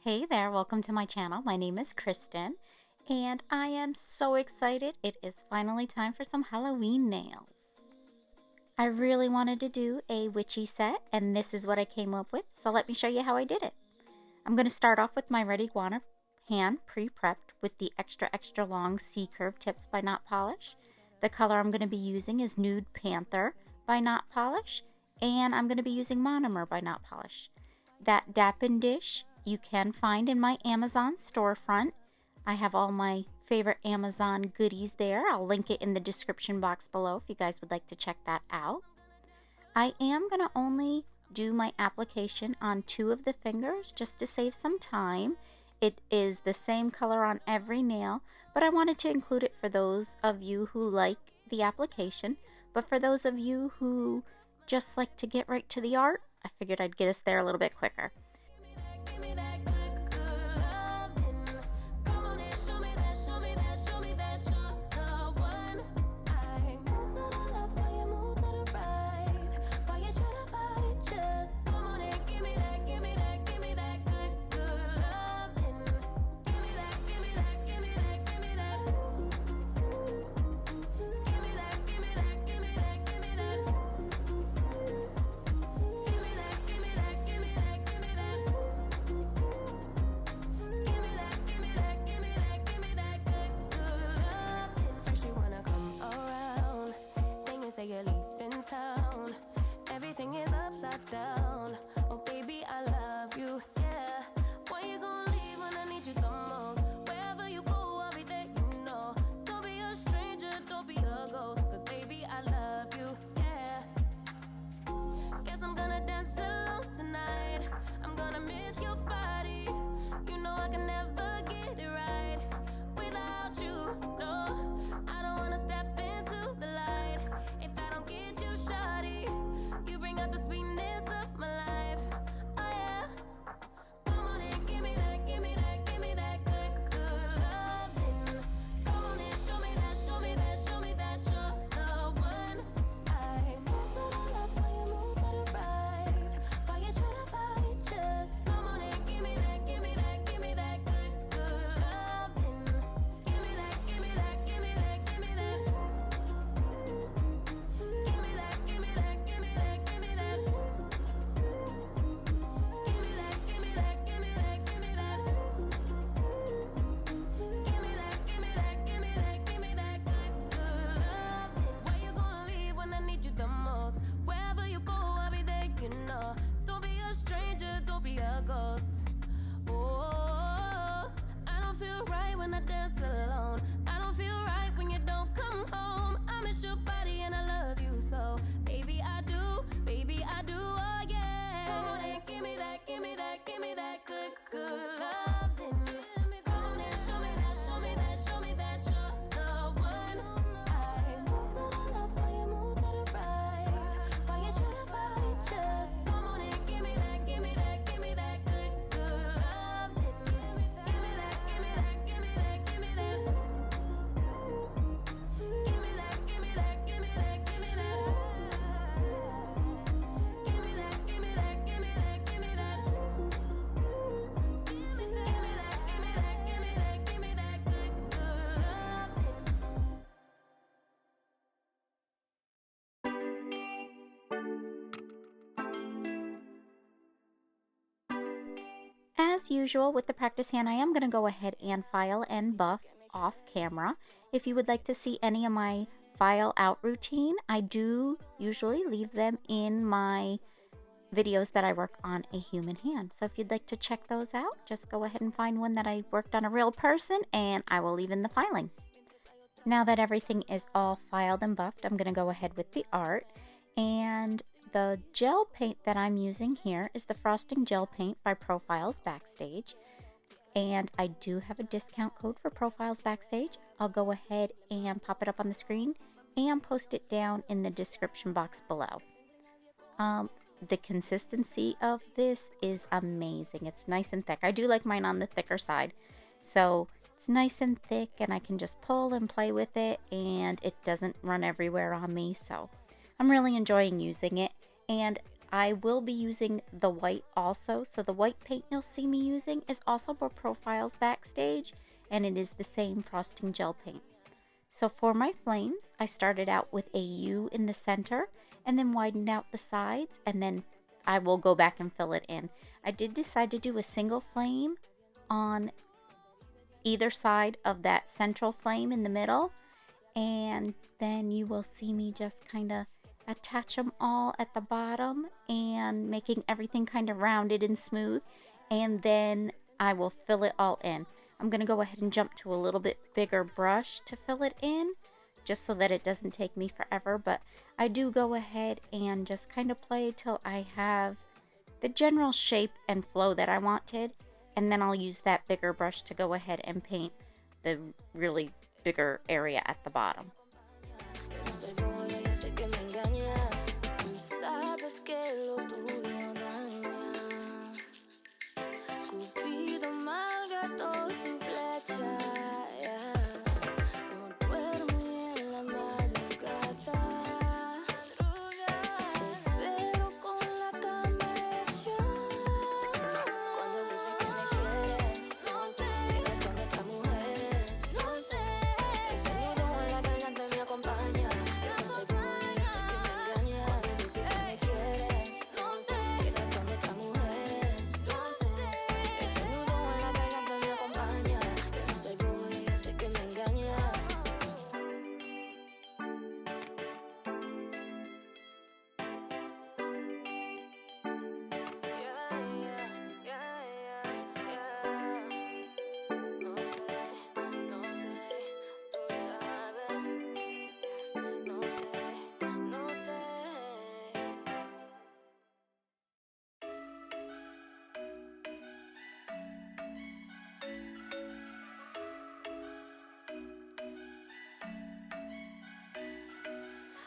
Hey there, welcome to my channel. My name is Kristen and I am so excited. It is finally time for some Halloween nails. I really wanted to do a witchy set and this is what I came up with, so let me show you how I did it. I'm going to start off with my red iguana hand pre-prepped with the extra long C-curve tips by Notpolish. The color I'm going to be using is Nude Panther by Notpolish, and I'm going to be using monomer by Notpolish. That dappen dish you can find in my Amazon storefront. I have all my favorite Amazon goodies there. I'll link it in the description box below if you guys would like to check that out. I am going to only do my application on 2 of the fingers just to save some time. It is the same color on every nail, but I wanted to include it for those of you who like the application. But for those of you who just like to get right to the art, I figured I'd get us there a little bit quicker. You're leaving town, everything is upside down. Oh baby, I love you, yeah. Why you gonna leave when I need you the most? Wherever you go, I'll be there, you know. Don't be a stranger, don't be a ghost, cause baby, I love you, yeah. Guess I'm gonna dance alone tonight. I'm gonna miss your body. You know I can never get it right without you, no. I don't wanna step into the light if I don't get you, shawty. You bring out the sweetness of my life, oh yeah. Come on and give me that, give me that, give me that good loving. Come on and show me that, show me that, show me that you're the one. I move to the left while you move to the right. Why you tryna fight? Just come on and give me that, give me that, give me that good loving. Give me that, give me that, give me that, give me that. Give me that, give me that, give me that, give me that. Give me that, give me that, give me that, give me that. Give me that, give me that, give me that, give me that good loving. Why you gonna leave when I need you the most? Wherever you go, I'll be there, you know. Don't be a stranger, don't be a ghost. Oh, I don't feel right when I dance alone. I don't feel right when you don't come home. I miss your body and I love you so. Baby, I do, oh yeah. Come on and give me that, give me that, give me that good loving. Come on and show me that, show me that, show me that you're the one. I move to the left while you move to the right. Why you tryna fight? Just come on and give me that, give me that, give me that good loving. Give me that, give me that, give me that, give me that. Give me that, give me that, give me that, give me that. Give me that, give me that, give me that, give me that. Give me that, give me that, give me that, give me that good loving. As usual with the practice hand, I am going to go ahead and file and buff off camera. If you would like to see any of my file out routine, I do usually leave them in my videos that I work on a human hand. So if you'd like to check those out, just go ahead and find one that I worked on a real person and I will leave in the filing. Now that everything is all filed and buffed, I'm going to go ahead with the art. And the gel paint that I'm using here is the Frosting Gel Paint by Profiles Backstage. And I do have a discount code for Profiles Backstage. I'll go ahead and pop it up on the screen and post it down in the description box below. The consistency of this is amazing. It's nice and thick. I do like mine on the thicker side. So it's nice and thick and I can just pull and play with it and it doesn't run everywhere on me. So I'm really enjoying using it. And I will be using the white also. So the white paint you'll see me using is also for Profiles Backstage, and it is the same frosting gel paint. So for my flames, I started out with a U in the center and then widened out the sides, and then I will go back and fill it in. I did decide to do a single flame on either side of that central flame in the middle, and then you will see me just kind of attach them all at the bottom and making everything kind of rounded and smooth, and then I will fill it all in. I'm going to go ahead and jump to a little bit bigger brush to fill it in, just so that it doesn't take me forever, but I do go ahead and just kind of play till I have the general shape and flow that I wanted, and then I'll use that bigger brush to go ahead and paint the really bigger area at the bottom.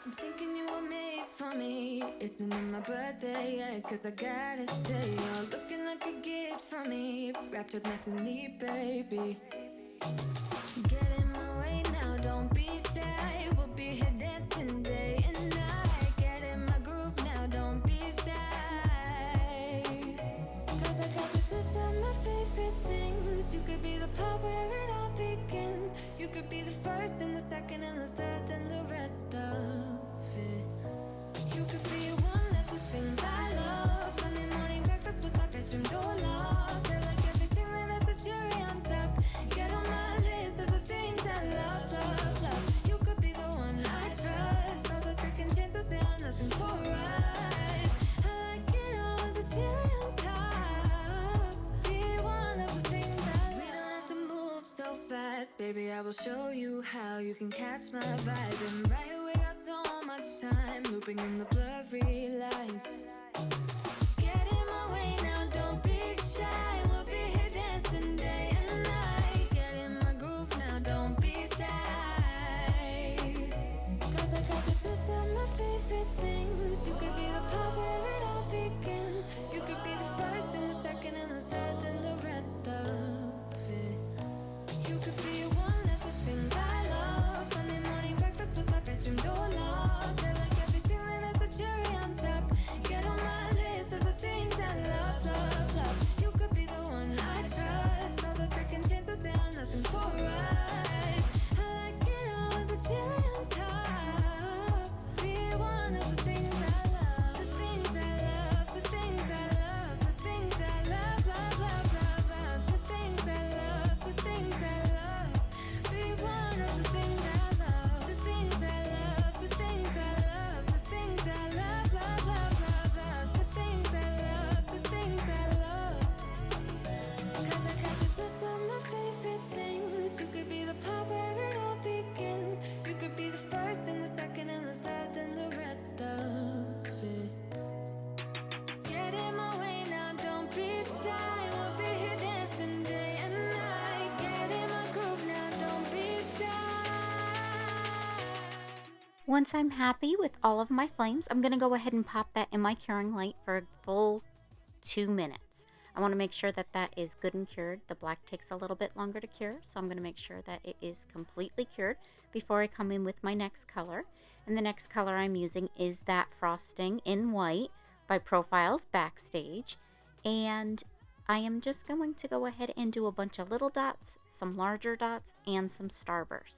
I'm thinking you were made for me. Isn't it my birthday yet? Cause I gotta say, you're looking like a gift for me. Wrapped up nice and neat, baby. Get in my way now, don't be shy. We'll be here dancing day and night. Get in my groove now, don't be shy. Cause I got this list of my favorite things. You could be the part where it all begins. You could be the first and the second and the third and the rest of it. You could be one of the things I love. Sunday morning breakfast with my bedroom door locked. I like everything that has a cherry on top. Get on my list of the things I love, love, love. You could be the one I trust. All the second chances, they are nothing for us. I like it all with the cherry on top. Be one of the things I love. We don't have to move so fast, baby. I will show you how you can catch my vibe. And right away, got so much time looping in the blurry lights. Get in my way now, don't be shy. We'll be here dancing day and night. Get in my groove now, don't be shy. Cause I got this list of my favorite things. You could be the part where it all begins. You could be the first and the second and the third and the rest of it. You could be one of the things I love. Sunday morning breakfast with my bedroom door locked. I like everything that has a cherry on top. Get on my list of the things I love, love, love. You could be the one I trust. All the second chances, they are nothing for us. I like it all with the cherry on top. Be one of the things I love. The things I love, the things I love, the things I love, love, love, love, love. The things I love, the things I love. Be one of the things I love. The things I love, the things I love, the things I love, love, love, love, love. The things I love, the things I love. Cause I got this list of my favorite things. You could be the part where it all begins. You could be the first and the second and the third and the rest of it. Get in my way now, don't be shy. We'll be here dancing day and night. Get in my groove now, don't be shy. Once I'm happy with all of my flames, I'm going to go ahead and pop that in my curing light for a full 2 minutes. I want to make sure that that is good and cured. The black takes a little bit longer to cure, so I'm going to make sure that it is completely cured before I come in with my next color. And the next color I'm using is that frosting in white by Profiles Backstage, and I am just going to go ahead and do a bunch of little dots, some larger dots, and some starbursts.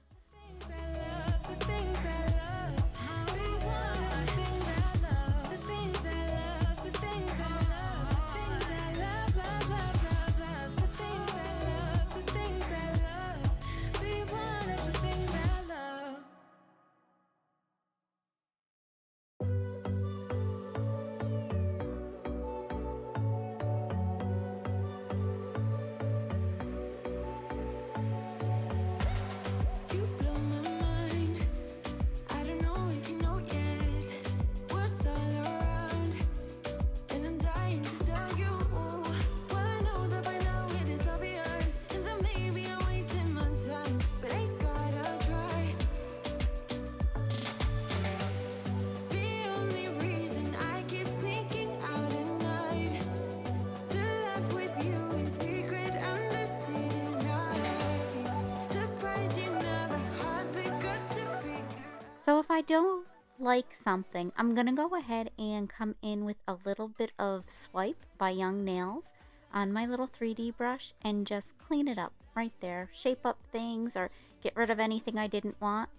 So if I don't like something, I'm going to go ahead and come in with a little bit of Swipe by Young Nails on my little 3D brush and just clean it up right there. Shape up things or get rid of anything I didn't want.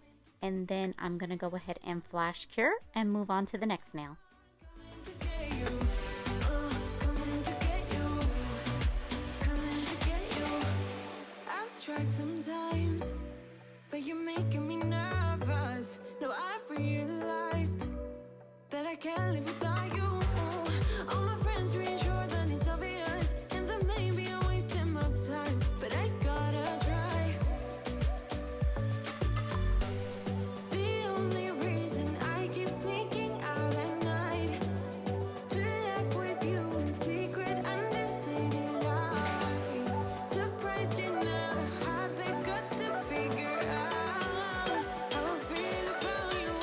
And then I'm going to go ahead and flash cure and move on to the next nail. I've tried sometimes, but you're making me nervous. No, I've realized that I can't live without you. All my friends reassure that it's obvious, and that maybe I'm wasting my time, but I gotta try. The only reason I keep sneaking out at night to laugh with you in secret under city lights. Surprised you never had the guts to figure out how I feel about you.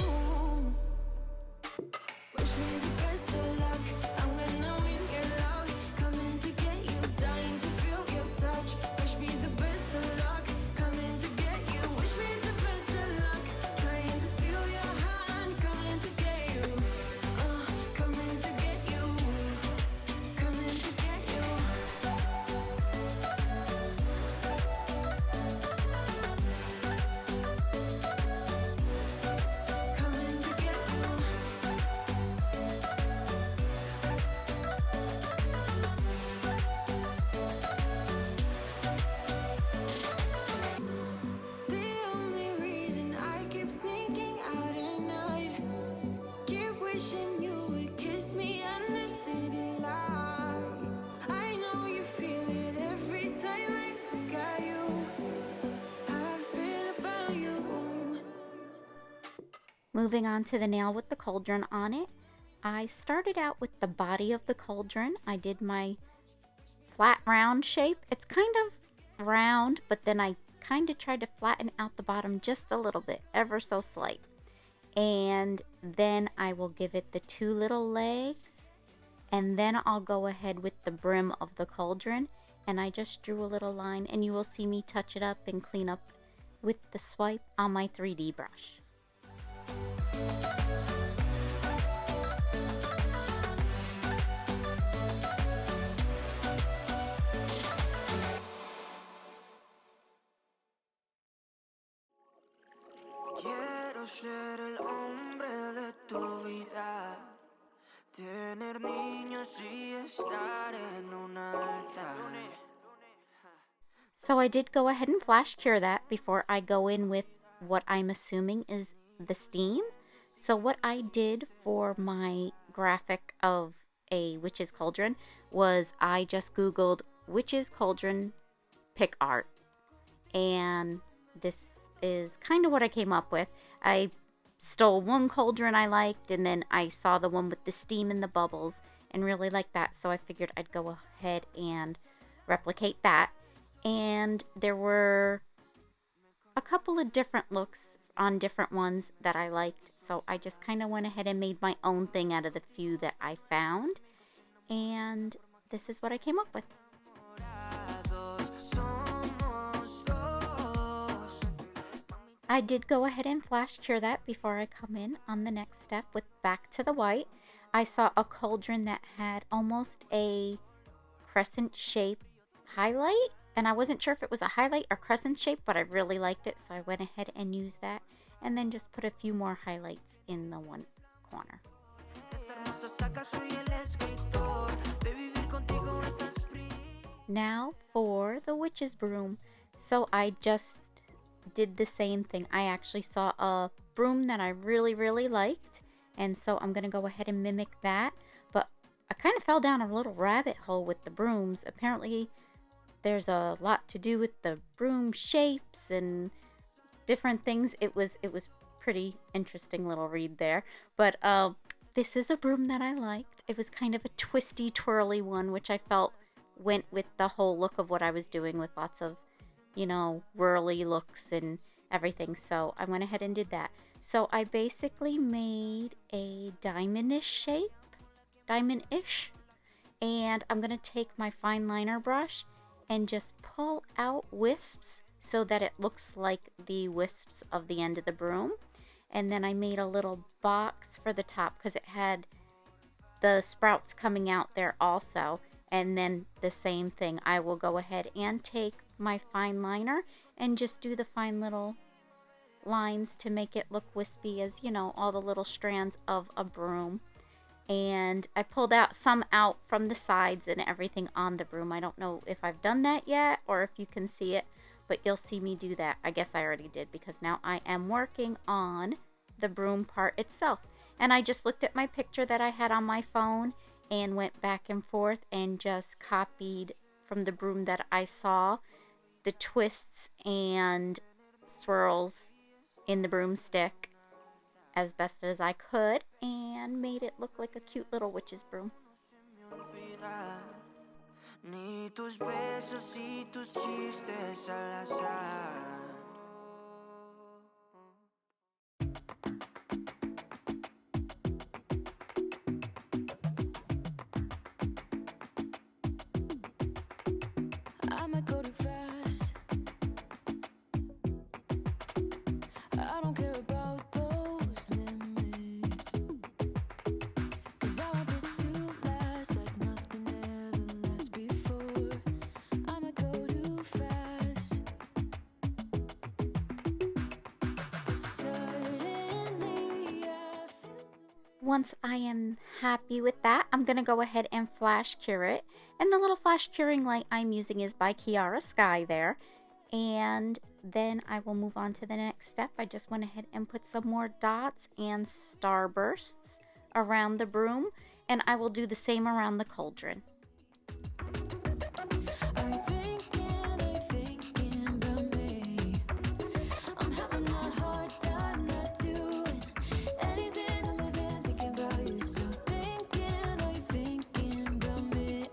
Wish me the best of luck. I'm gonna win your love. Coming to get you, dying to feel your touch. Wish me the best of luck. Coming to get you. Wish me the best of luck. Trying to steal your hand. Coming to get you. Coming to get you. Coming to get you. Coming to get you. The only reason I keep sneaking out at night, keep wishing you would kiss me under city lights. I know you feel it every time I look at you. How I feel about you. Moving on to the nail with the cauldron on it. I started out with the body of the cauldron. I did my flat round shape. It's kind of round, but then I kind of tried to flatten out the bottom just a little bit, ever so slight. And then I will give it the two little legs, and then I'll go ahead with the brim of the cauldron, and I just drew a little line, and you will see me touch it up and clean up with the swipe on my 3D brush. Quiero ser el hombre de tu vida, tener niños y estar en un altar. So I did go ahead and flash cure that before I go in with what I'm assuming is the steam. So what I did for my graphic of a witch's cauldron was I just Googled witch's cauldron pick art. And this is kind of what I came up with. I stole one cauldron I liked, and then I saw the one with the steam and the bubbles and really liked that. So I figured I'd go ahead and replicate that. And there were a couple of different looks on different ones that I liked. So I just kind of went ahead and made my own thing out of the few that I found. And this is what I came up with. I did go ahead and flash cure that before I come in on the next step with Back to the White. I saw a cauldron that had almost a crescent shape highlight, and I wasn't sure if it was a highlight or crescent shape, but I really liked it, so I went ahead and used that, and then just put a few more highlights in the one corner. Now for the witch's broom. So I just did the same thing. I actually saw a broom that I really liked, and so I'm gonna go ahead and mimic that. But I kind of fell down a little rabbit hole with the brooms. Apparently there's a lot to do with the broom shapes and different things. It was pretty interesting little read there. But this is a broom that I liked. It was kind of a twisty, twirly one, which I felt went with the whole look of what I was doing, with lots of, you know, whirly looks and everything. So I went ahead and did that. So I basically made a diamond-ish shape, and I'm gonna take my fine liner brush and just pull out wisps so that it looks like the wisps of the end of the broom. And then I made a little box for the top because it had the sprouts coming out there also. And then the same thing, I will go ahead and take my fine liner and just do the fine little lines to make it look wispy as, you know, all the little strands of a broom. And I pulled out some out from the sides and everything on the broom. I don't know if I've done that yet or if you can see it, but you'll see me do that. I guess I already did, because now I am working on the broom part itself. And I just looked at my picture that I had on my phone and went back and forth and just copied from the broom that I saw the twists and swirls in the broomstick as best as I could, and made it look like a cute little witch's broom. I might go too fast. I don't care about those limits, 'cause I want this to last like nothing ever lasts before. I might go too fast. Suddenly I feel Once I am happy with that, I'm going to go ahead and flash cure it. And the little flash curing light I'm using is by Kiara Sky there. And then I will move on to the next step. I just went ahead and put some more dots and starbursts around the broom. And I will do the same around the cauldron. I'm thinking about me. I'm having a hard time not doing anything other than thinking about you. So thinking about me,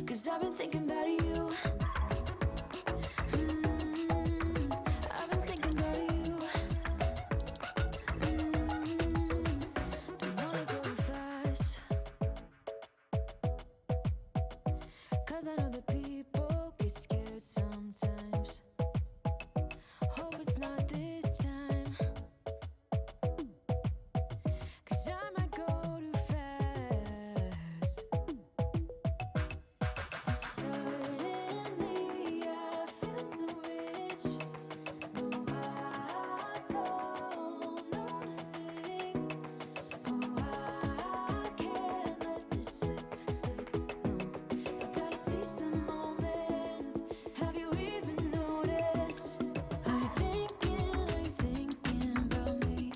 'cause I've been thinking about you. I've been thinking about you. Don't wanna go fast, 'cause I know that people get scared sometimes. Hope it's not this time, 'cause I might go too fast. Suddenly I feel so rich. No, I don't know nothing. Oh, I can't let this slip. No, I gotta seize the moment. Have you even noticed? I'm thinking about me.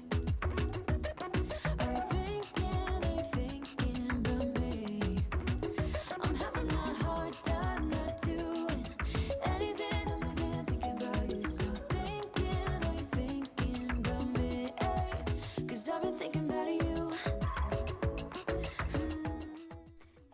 I'm thinking about me. I'm having a hard time not doing anything other than thinking about you. So thinking about me, 'cause I've been thinking about you.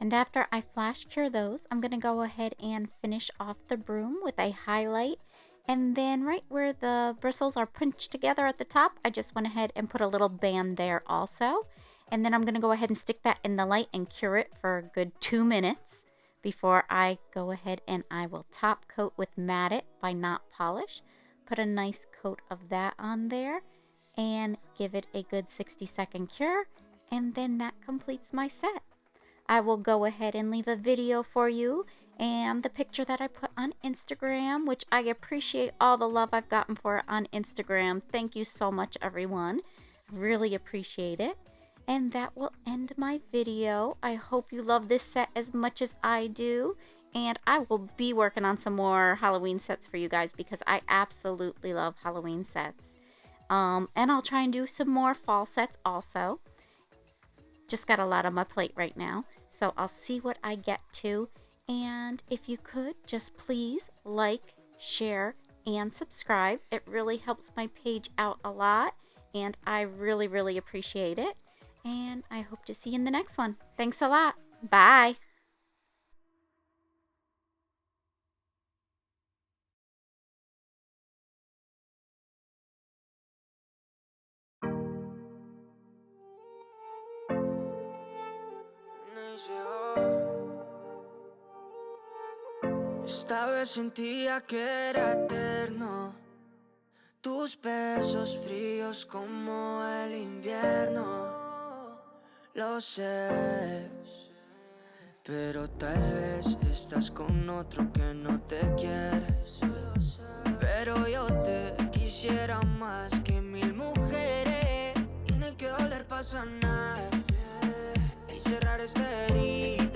And after I flash cure those, I'm going to go ahead and finish off the broom with a highlight. And then right where the bristles are pinched together at the top, I just went ahead and put a little band there also. And then I'm going to go ahead and stick that in the light and cure it for a good 2 minutes before I go ahead and I will top coat with Matte-It by Notpolish. Put a nice coat of that on there and give it a good 60-second cure. And then that completes my set. I will go ahead and leave a video for you and the picture that I put on Instagram, which I appreciate all the love I've gotten for it on Instagram. Thank you so much, everyone. Really appreciate it. And that will end my video. I hope you love this set as much as I do. And I will be working on some more Halloween sets for you guys because I absolutely love Halloween sets. And I'll try and do some more fall sets also. Just got a lot on my plate right now, so I'll see what I get to. And if you could, just please like, share, and subscribe. It really helps my page out a lot, and I really, really appreciate it. And I hope to see you in the next one. Thanks a lot. Bye. Esta vez sentía que era eterno, tus besos fríos como el invierno. Lo sé, pero tal vez estás con otro que no te quieres. Pero yo te quisiera más que 1000 mujeres. Tiene que doler para sanar y cerrar esta herida.